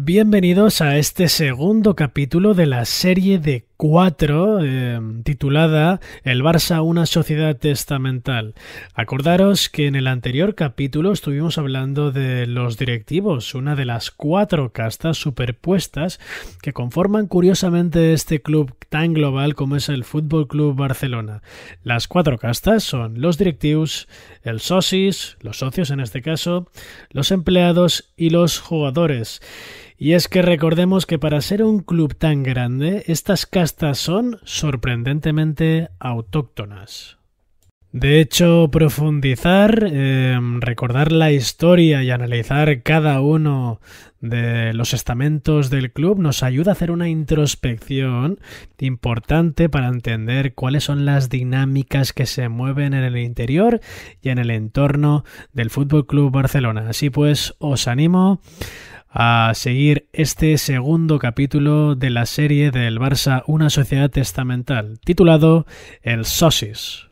Bienvenidos a este segundo capítulo de la serie de 4 titulada El Barça, una sociedad testamental. Acordaros que en el anterior capítulo estuvimos hablando de los directivos, una de las 4 castas superpuestas que conforman curiosamente este club tan global como es el Fútbol Club Barcelona. Las 4 castas son los directivos, els socis, los socios en este caso, los empleados y los jugadores. Y es que recordemos que para ser un club tan grande, estas castas son sorprendentemente autóctonas. De hecho, profundizar, recordar la historia y analizar cada uno de los estamentos del club nos ayuda a hacer una introspección importante para entender cuáles son las dinámicas que se mueven en el interior y en el entorno del Fútbol Club Barcelona. Así pues, os animo a seguir este segundo capítulo de la serie del Barça, una sociedad testamental, titulado Els socis.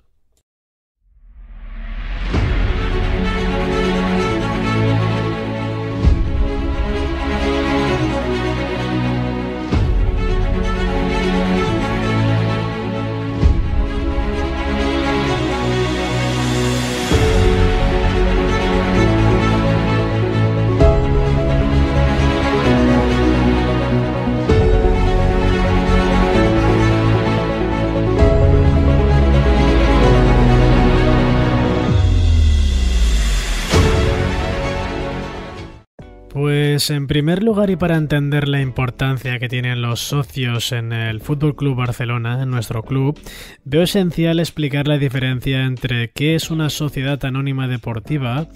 Pues en primer lugar, y para entender la importancia que tienen los socios en el Fútbol Club Barcelona, en nuestro club, veo esencial explicar la diferencia entre qué es una sociedad anónima deportiva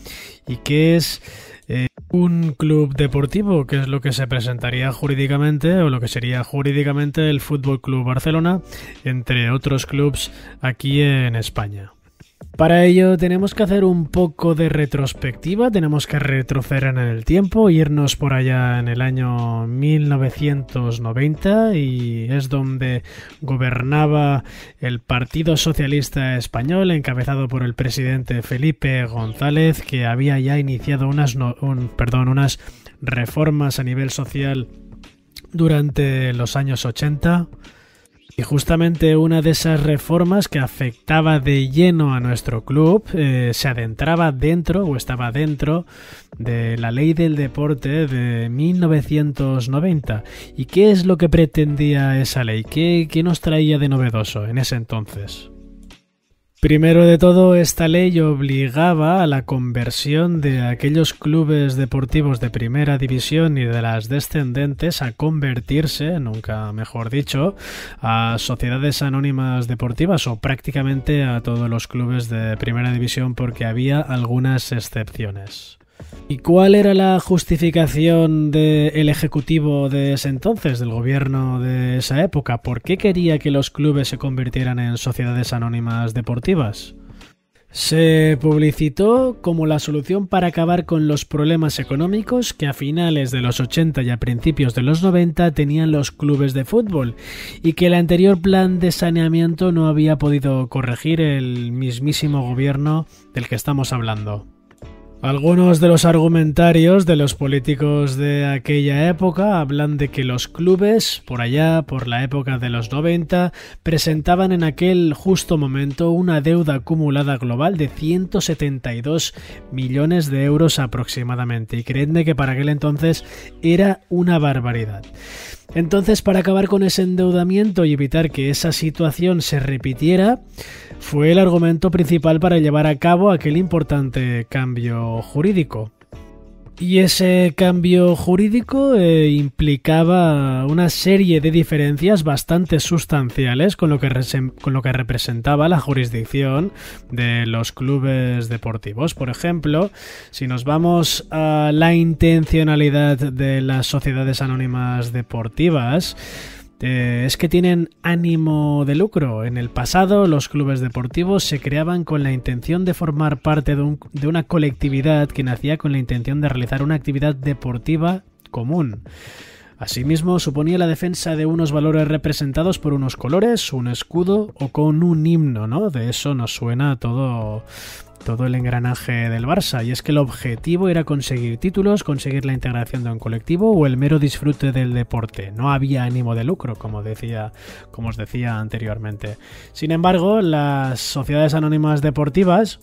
y qué es un club deportivo, que es lo que se presentaría jurídicamente o lo que sería jurídicamente el Fútbol Club Barcelona, entre otros clubs aquí en España. Para ello tenemos que hacer un poco de retrospectiva, tenemos que retroceder en el tiempo, irnos por allá en el año 1990 y es donde gobernaba el Partido Socialista Español encabezado por el presidente Felipe González, que había ya iniciado unas reformas a nivel social durante los años 80. Y justamente una de esas reformas que afectaba de lleno a nuestro club se adentraba dentro o estaba dentro de la Ley del Deporte de 1990. ¿Y qué es lo que pretendía esa ley? ¿Qué nos traía de novedoso en ese entonces? Primero de todo, esta ley obligaba a la conversión de aquellos clubes deportivos de primera división y de las descendentes a convertirse, nunca mejor dicho, a sociedades anónimas deportivas o prácticamente a todos los clubes de primera división, porque había algunas excepciones. ¿Y cuál era la justificación del ejecutivo de ese entonces, del gobierno de esa época? ¿Por qué quería que los clubes se convirtieran en sociedades anónimas deportivas? Se publicitó como la solución para acabar con los problemas económicos que a finales de los 80 y a principios de los 90 tenían los clubes de fútbol y que el anterior plan de saneamiento no había podido corregir el mismísimo gobierno del que estamos hablando. Algunos de los argumentarios de los políticos de aquella época hablan de que los clubes, por allá, por la época de los 90, presentaban en aquel justo momento una deuda acumulada global de 172 millones de euros aproximadamente. Y creedme que para aquel entonces era una barbaridad. Entonces, para acabar con ese endeudamiento y evitar que esa situación se repitiera, fue el argumento principal para llevar a cabo aquel importante cambio jurídico. Y ese cambio jurídico implicaba una serie de diferencias bastante sustanciales con lo que representaba la jurisdicción de los clubes deportivos. Por ejemplo, si nos vamos a la intencionalidad de las sociedades anónimas deportivas, es que tienen ánimo de lucro. En el pasado, los clubes deportivos se creaban con la intención de formar parte de una colectividad que nacía con la intención de realizar una actividad deportiva común. Asimismo, suponía la defensa de unos valores representados por unos colores, un escudo o con un himno, ¿no? De eso nos suena todo el engranaje del Barça, y es que el objetivo era conseguir títulos, conseguir la integración de un colectivo o el mero disfrute del deporte. No había ánimo de lucro, como os decía anteriormente. Sin embargo, las sociedades anónimas deportivas,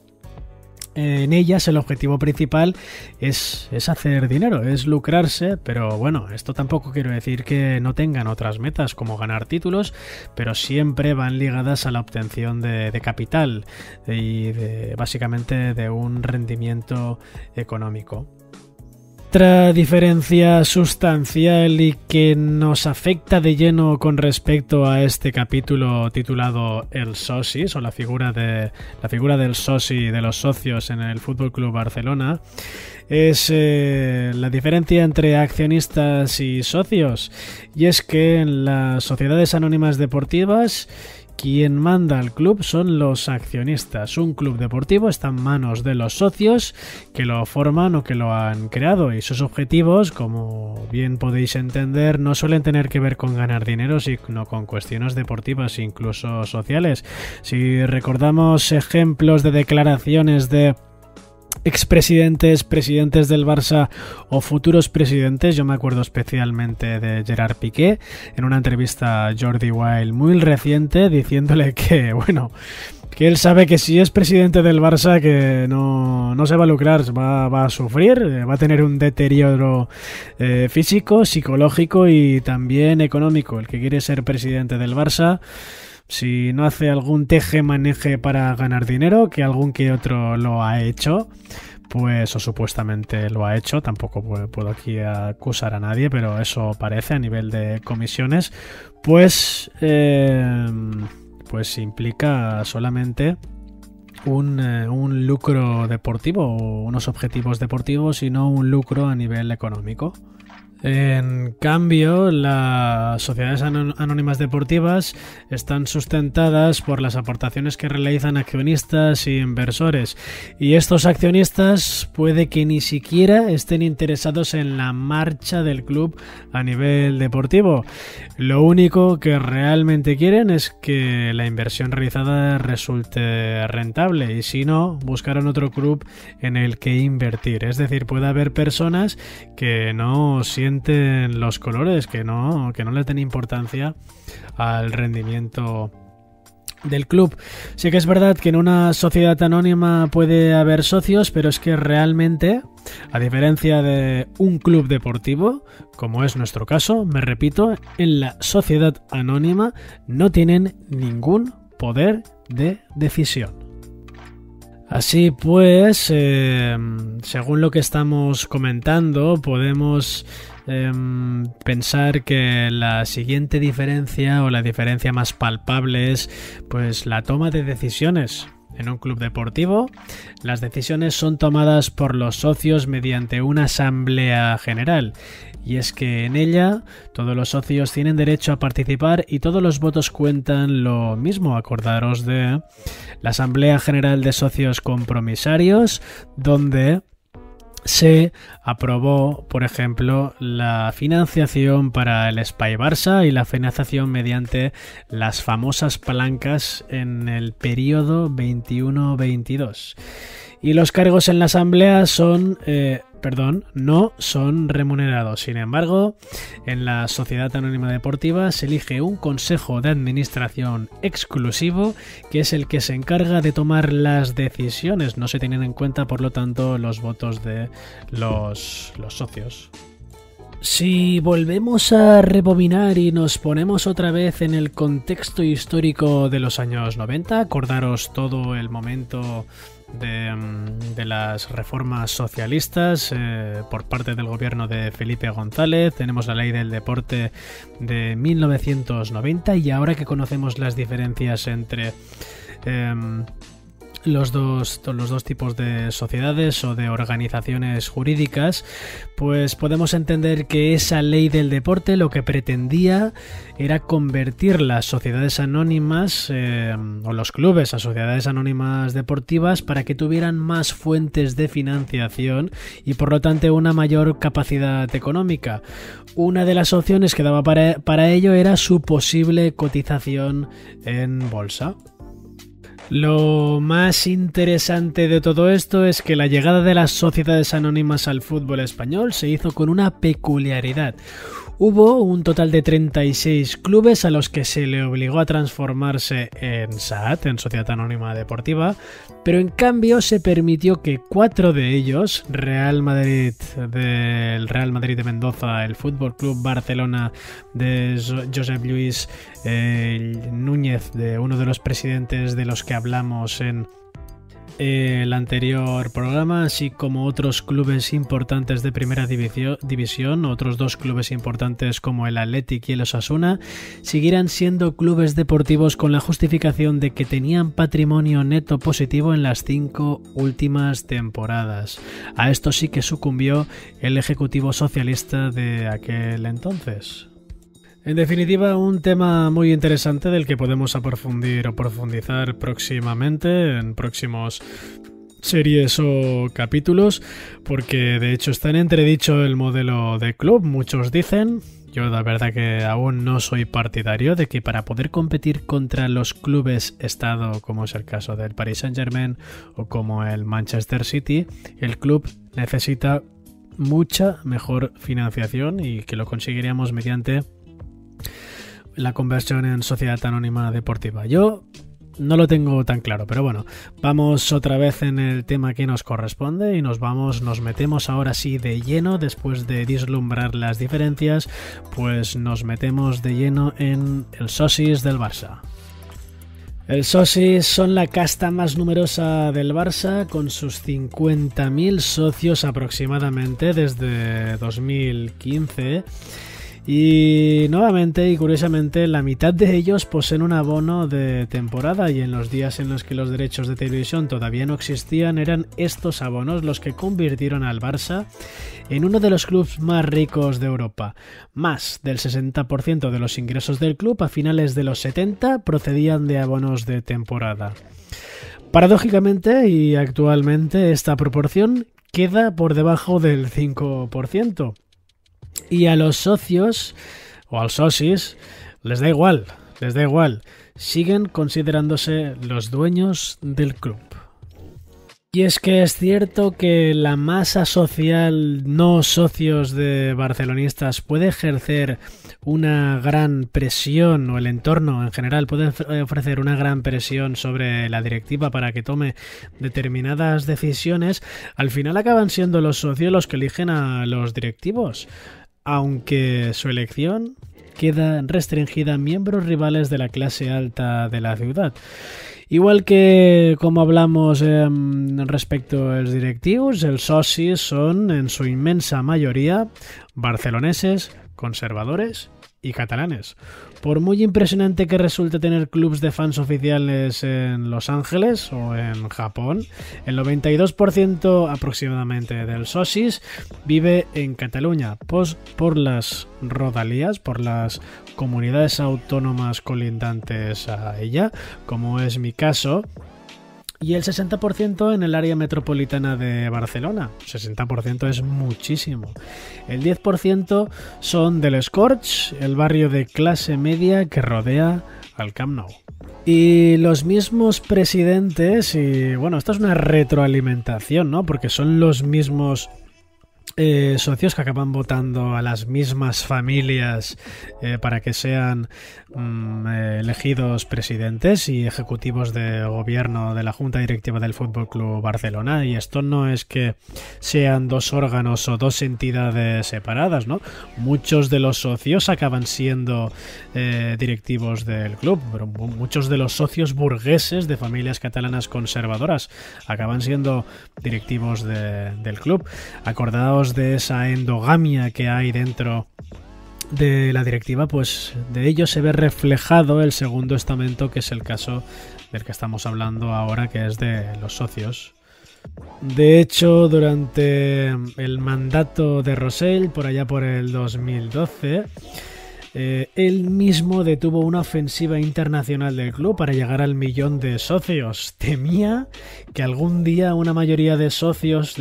en ellas el objetivo principal es hacer dinero, es lucrarse, pero bueno, esto tampoco quiero decir que no tengan otras metas como ganar títulos, pero siempre van ligadas a la obtención de capital y básicamente de un rendimiento económico. Otra diferencia sustancial y que nos afecta de lleno con respecto a este capítulo titulado El Socis, o la figura del soci, de los socios en el FC Barcelona, es la diferencia entre accionistas y socios. Y es que en las sociedades anónimas deportivas, quien manda al club son los accionistas. Un club deportivo está en manos de los socios que lo forman o que lo han creado, y sus objetivos, como bien podéis entender, no suelen tener que ver con ganar dinero, sino con cuestiones deportivas e incluso sociales. Si recordamos ejemplos de declaraciones de expresidentes, presidentes del Barça o futuros presidentes, yo me acuerdo especialmente de Gerard Piqué en una entrevista a Jordi Wild muy reciente, diciéndole que, bueno, que él sabe que si es presidente del Barça que no se va a lucrar, va a sufrir, va a tener un deterioro físico, psicológico y también económico. El que quiere ser presidente del Barça, si no hace algún teje-maneje para ganar dinero, que algún que otro lo ha hecho, pues, o supuestamente lo ha hecho, tampoco puedo aquí acusar a nadie, pero eso parece a nivel de comisiones, pues implica solamente un lucro deportivo o unos objetivos deportivos y no un lucro a nivel económico. En cambio, las sociedades anónimas deportivas están sustentadas por las aportaciones que realizan accionistas y inversores, y estos accionistas puede que ni siquiera estén interesados en la marcha del club a nivel deportivo. Lo único que realmente quieren es que la inversión realizada resulte rentable, y si no, buscarán otro club en el que invertir. Es decir, puede haber personas que no sienten los colores, que no le den importancia al rendimiento del club. Sí que es verdad que en una sociedad anónima puede haber socios, pero es que realmente, a diferencia de un club deportivo, como es nuestro caso, me repito, en la sociedad anónima no tienen ningún poder de decisión. Así pues, según lo que estamos comentando, podemos pensar que la siguiente diferencia, o la diferencia más palpable, es pues la toma de decisiones. En un club deportivo, las decisiones son tomadas por los socios mediante una asamblea general, y es que en ella todos los socios tienen derecho a participar y todos los votos cuentan lo mismo. Acordaros de la Asamblea General de Socios Compromisarios, donde se aprobó, por ejemplo, la financiación para el Espai Barça y la financiación mediante las famosas palancas en el periodo 21-22. Y los cargos en la asamblea no son remunerados. Sin embargo, en la Sociedad Anónima Deportiva se elige un consejo de administración exclusivo, que es el que se encarga de tomar las decisiones. No se tienen en cuenta, por lo tanto, los votos de los socios. Si volvemos a rebobinar y nos ponemos otra vez en el contexto histórico de los años 90, acordaros todo el momento de las reformas socialistas por parte del gobierno de Felipe González. Tenemos la ley del deporte de 1990, y ahora que conocemos las diferencias entre los dos tipos de sociedades o de organizaciones jurídicas, pues podemos entender que esa ley del deporte lo que pretendía era convertir las sociedades anónimas o los clubes a sociedades anónimas deportivas para que tuvieran más fuentes de financiación y por lo tanto una mayor capacidad económica. Una de las opciones que daba para ello era su posible cotización en bolsa. Lo más interesante de todo esto es que la llegada de las sociedades anónimas al fútbol español se hizo con una peculiaridad. Hubo un total de 36 clubes a los que se le obligó a transformarse en SAD, en Sociedad Anónima Deportiva, pero en cambio se permitió que 4 de ellos, Real Madrid de Mendoza, el Fútbol Club Barcelona de Josep Lluís Núñez, de uno de los presidentes de los que hablamos en el anterior programa, así como otros clubes importantes de primera división, otros 2 clubes importantes como el Athletic y el Osasuna, siguieran siendo clubes deportivos con la justificación de que tenían patrimonio neto positivo en las 5 últimas temporadas. A esto sí que sucumbió el ejecutivo socialista de aquel entonces. En definitiva, un tema muy interesante del que podemos profundizar próximamente en próximos series o capítulos, porque de hecho está en entredicho el modelo de club. Muchos dicen, yo la verdad que aún no soy partidario de que para poder competir contra los clubes estado, como es el caso del Paris Saint-Germain o como el Manchester City, el club necesita mucha mejor financiación y que lo conseguiríamos mediante la conversión en sociedad anónima deportiva. Yo no lo tengo tan claro, pero bueno, vamos otra vez en el tema que nos corresponde y nos metemos ahora sí de lleno, después de vislumbrar las diferencias, pues nos metemos de lleno en el socis del Barça. El socis son la casta más numerosa del Barça, con sus 50.000 socios aproximadamente desde 2015. Y nuevamente y curiosamente la mitad de ellos poseen un abono de temporada, y en los días en los que los derechos de televisión todavía no existían eran estos abonos los que convirtieron al Barça en uno de los clubes más ricos de Europa. Más del 60% de los ingresos del club a finales de los 70 procedían de abonos de temporada. Paradójicamente y actualmente esta proporción queda por debajo del 5%. Y a los socios, o al socis, les da igual, siguen considerándose los dueños del club. Y es que es cierto que la masa social no socios de barcelonistas puede ejercer una gran presión, o el entorno en general puede ofrecer una gran presión sobre la directiva para que tome determinadas decisiones. Al final acaban siendo los socios los que eligen a los directivos, aunque su elección queda restringida a miembros rivales de la clase alta de la ciudad. Igual que como hablamos respecto a los directivos, els socis son en su inmensa mayoría barceloneses, conservadores y catalanes. Por muy impresionante que resulte tener clubs de fans oficiales en Los Ángeles o en Japón, el 92% aproximadamente del socis vive en Cataluña, pues por las rodalías, por las comunidades autónomas colindantes a ella, como es mi caso, y el 60% en el área metropolitana de Barcelona. 60% es muchísimo. El 10% son del Escorch, el barrio de clase media que rodea al Camp Nou. Y los mismos presidentes, y bueno, esto es una retroalimentación, ¿no? Porque son los mismos socios que acaban votando a las mismas familias para que sean elegidos presidentes y ejecutivos de gobierno de la Junta Directiva del Fútbol Club Barcelona. Y esto no es que sean dos órganos o dos entidades separadas, ¿no? Muchos de los socios acaban siendo directivos del club, pero muchos de los socios burgueses de familias catalanas conservadoras acaban siendo directivos del club. Acordaos de esa endogamia que hay dentro de la directiva, pues de ello se ve reflejado el segundo estamento, que es el caso del que estamos hablando ahora, que es de los socios. De hecho, durante el mandato de Rosell, por allá por el 2012, él mismo detuvo una ofensiva internacional del club para llegar al 1.000.000 de socios. Temía que algún día una mayoría de socios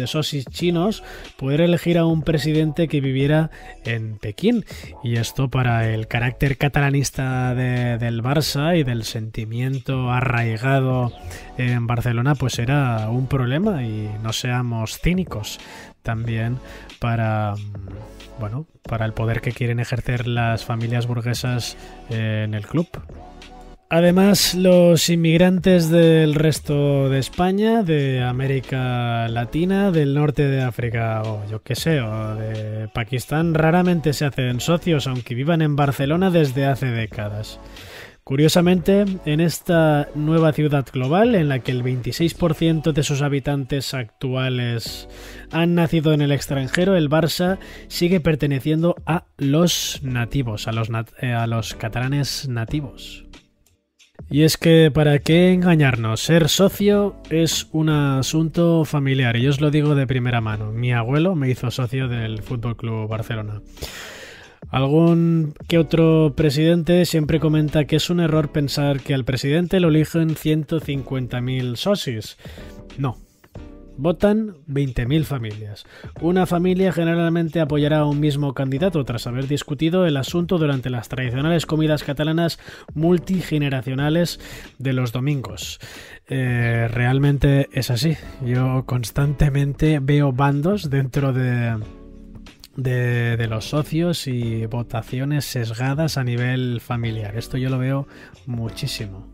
chinos pudiera elegir a un presidente que viviera en Pekín. Y esto, para el carácter catalanista del Barça y del sentimiento arraigado en Barcelona, pues era un problema, y no seamos cínicos. También para el poder que quieren ejercer las familias burguesas en el club. Además, los inmigrantes del resto de España, de América Latina, del norte de África o o de Pakistán, raramente se hacen socios, aunque vivan en Barcelona desde hace décadas. Curiosamente, en esta nueva ciudad global, en la que el 26% de sus habitantes actuales han nacido en el extranjero, el Barça sigue perteneciendo a los nativos, a los catalanes nativos. Y es que, ¿para qué engañarnos? Ser socio es un asunto familiar, y yo os lo digo de primera mano. Mi abuelo me hizo socio del FC Barcelona. Algún que otro presidente siempre comenta que es un error pensar que al presidente lo eligen 150.000 socios. No. Votan 20.000 familias. Una familia generalmente apoyará a un mismo candidato tras haber discutido el asunto durante las tradicionales comidas catalanas multigeneracionales de los domingos. Realmente es así. Yo constantemente veo bandos dentro de los socios y votaciones sesgadas a nivel familiar. Esto yo lo veo muchísimo.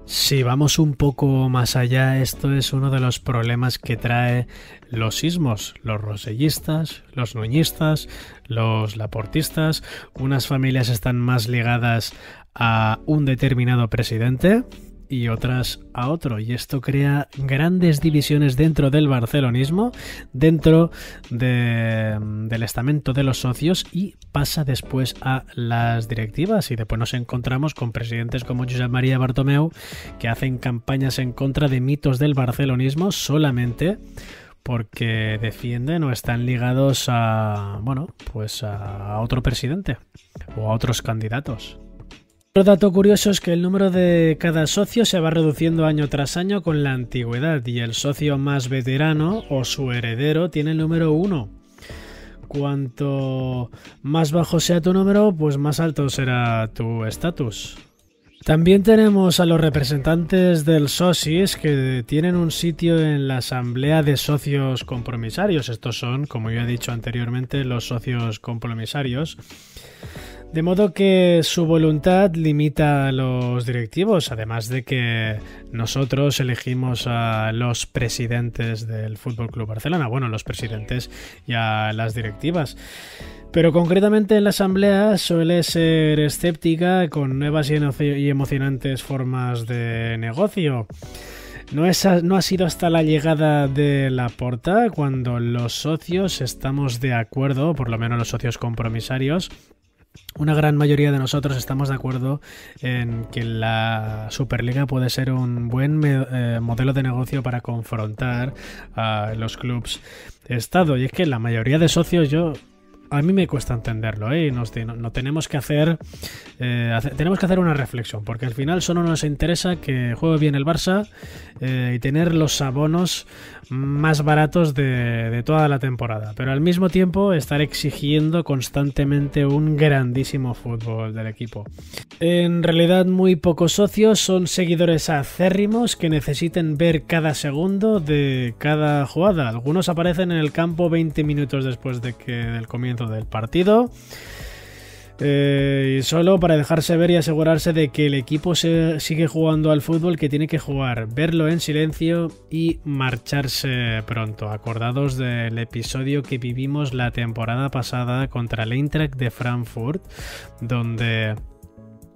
Si vamos un poco más allá, esto es uno de los problemas que trae los ismos, los rosellistas, los nuñistas, los laportistas. Unas familias están más ligadas a un determinado presidente y otras a otro, y esto crea grandes divisiones dentro del barcelonismo, dentro del estamento de los socios, y pasa después a las directivas, y después nos encontramos con presidentes como Josep María Bartomeu, que hacen campañas en contra de mitos del barcelonismo solamente porque defienden o están ligados a otro presidente o a otros candidatos. Otro dato curioso es que el número de cada socio se va reduciendo año tras año con la antigüedad, y el socio más veterano o su heredero tiene el número 1. Cuanto más bajo sea tu número, pues más alto será tu estatus. También tenemos a los representantes del socis, que tienen un sitio en la asamblea de socios compromisarios. Estos son, como ya he dicho anteriormente, los socios compromisarios. De modo que su voluntad limita a los directivos, además de que nosotros elegimos a los presidentes del FC Barcelona, los presidentes y a las directivas. Pero concretamente en la asamblea suele ser escéptica con nuevas y emocionantes formas de negocio. No ha sido hasta la llegada de Laporta cuando los socios estamos de acuerdo, por lo menos los socios compromisarios. Una gran mayoría de nosotros estamos de acuerdo en que la Superliga puede ser un buen modelo de negocio para confrontar a los clubes Estado. Y es que la mayoría de socios, a mí me cuesta entenderlo, ¿eh? No tenemos que hacer una reflexión, porque al final solo nos interesa que juegue bien el Barça y tener los abonos más baratos de toda la temporada, pero al mismo tiempo estar exigiendo constantemente un grandísimo fútbol del equipo. En realidad, muy pocos socios son seguidores acérrimos que necesiten ver cada segundo de cada jugada. Algunos aparecen en el campo 20 minutos después del comienzo del partido, y solo para dejarse ver y asegurarse de que el equipo sigue jugando al fútbol que tiene que jugar, verlo en silencio y marcharse pronto. Acordados del episodio que vivimos la temporada pasada contra el Eintracht de Frankfurt, donde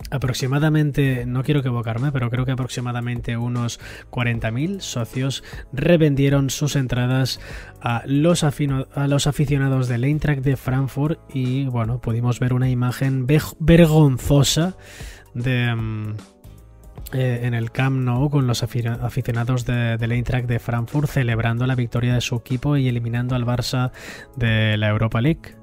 aproximadamente, no quiero equivocarme, pero creo que aproximadamente unos 40.000 socios revendieron sus entradas a los aficionados del Eintracht de Frankfurt y bueno, pudimos ver una imagen vergonzosa en el Camp Nou con los aficionados del Eintracht de Frankfurt celebrando la victoria de su equipo y eliminando al Barça de la Europa League.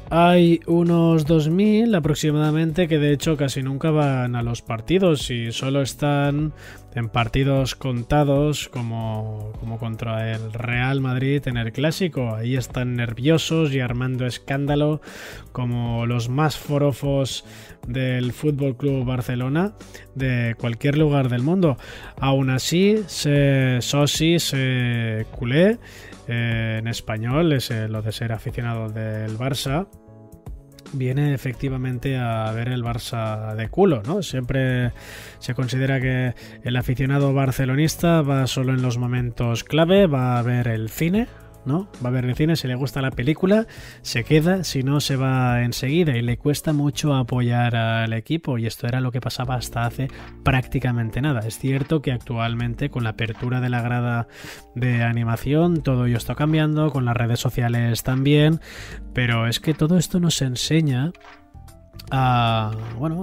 Hay unos 2.000 aproximadamente que de hecho casi nunca van a los partidos y solo están en partidos contados como contra el Real Madrid en el Clásico. Ahí están nerviosos y armando escándalo como los más forofos del Fútbol Club Barcelona de cualquier lugar del mundo. Aún así, soci, culé, en español es lo de ser aficionado del Barça, viene efectivamente a ver el Barça de culo, ¿no? Siempre se considera que el aficionado barcelonista va solo en los momentos clave, va a ver el cine, ¿no? Va a ver el cine, si le gusta la película, se queda, si no se va enseguida y le cuesta mucho apoyar al equipo y esto era lo que pasaba hasta hace prácticamente nada. Es cierto que actualmente con la apertura de la grada de animación todo ello está cambiando, con las redes sociales también, pero es que todo esto nos enseña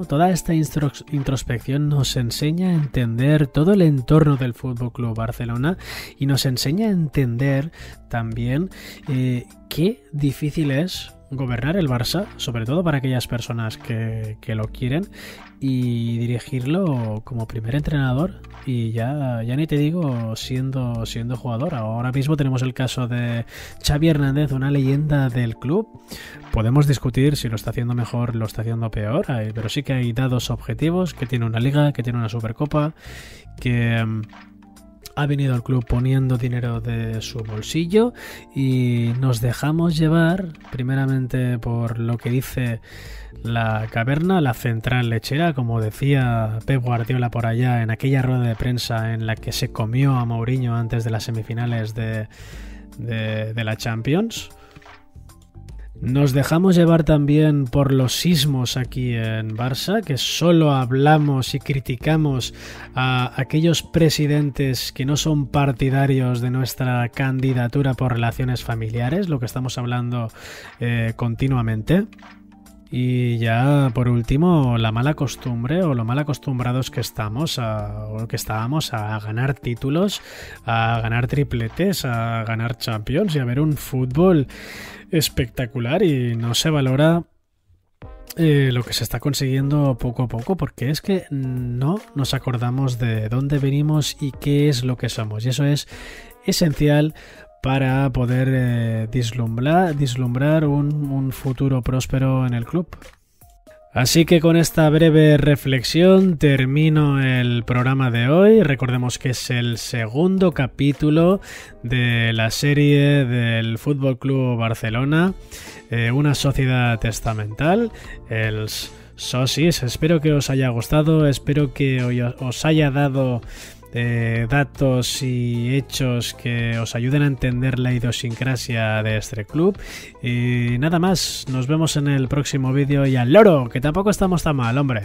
toda esta introspección nos enseña a entender todo el entorno del Fútbol Club Barcelona y nos enseña a entender también qué difícil es gobernar el Barça, sobre todo para aquellas personas que lo quieren, y dirigirlo como primer entrenador y ya ni te digo siendo jugador. Ahora mismo tenemos el caso de Xavi Hernández, una leyenda del club. Podemos discutir si lo está haciendo mejor, lo está haciendo peor, pero sí que hay dados objetivos, que tiene una liga, que tiene una Supercopa, que ha venido al club poniendo dinero de su bolsillo y nos dejamos llevar primeramente por lo que dice la caverna, la central lechera, como decía Pep Guardiola por allá en aquella rueda de prensa en la que se comió a Mourinho antes de las semifinales de la Champions. Nos dejamos llevar también por los sismos aquí en Barça, que solo hablamos y criticamos a aquellos presidentes que no son partidarios de nuestra candidatura por relaciones familiares, lo que estamos hablando continuamente. Y ya por último, la mala costumbre o lo mal acostumbrados que estábamos a ganar títulos, a ganar tripletes, a ganar Champions y a ver un fútbol espectacular, y no se valora lo que se está consiguiendo poco a poco, porque es que no nos acordamos de dónde venimos y qué es lo que somos, y eso es esencial para poder vislumbrar un futuro próspero en el club. Así que con esta breve reflexión termino el programa de hoy. Recordemos que es el segundo capítulo de la serie del Fútbol Club Barcelona, una sociedad estamental, els socis. Espero que os haya gustado, espero que os haya dado datos y hechos que os ayuden a entender la idiosincrasia de este club. Y nada más, nos vemos en el próximo vídeo y al loro, que tampoco estamos tan mal, hombre.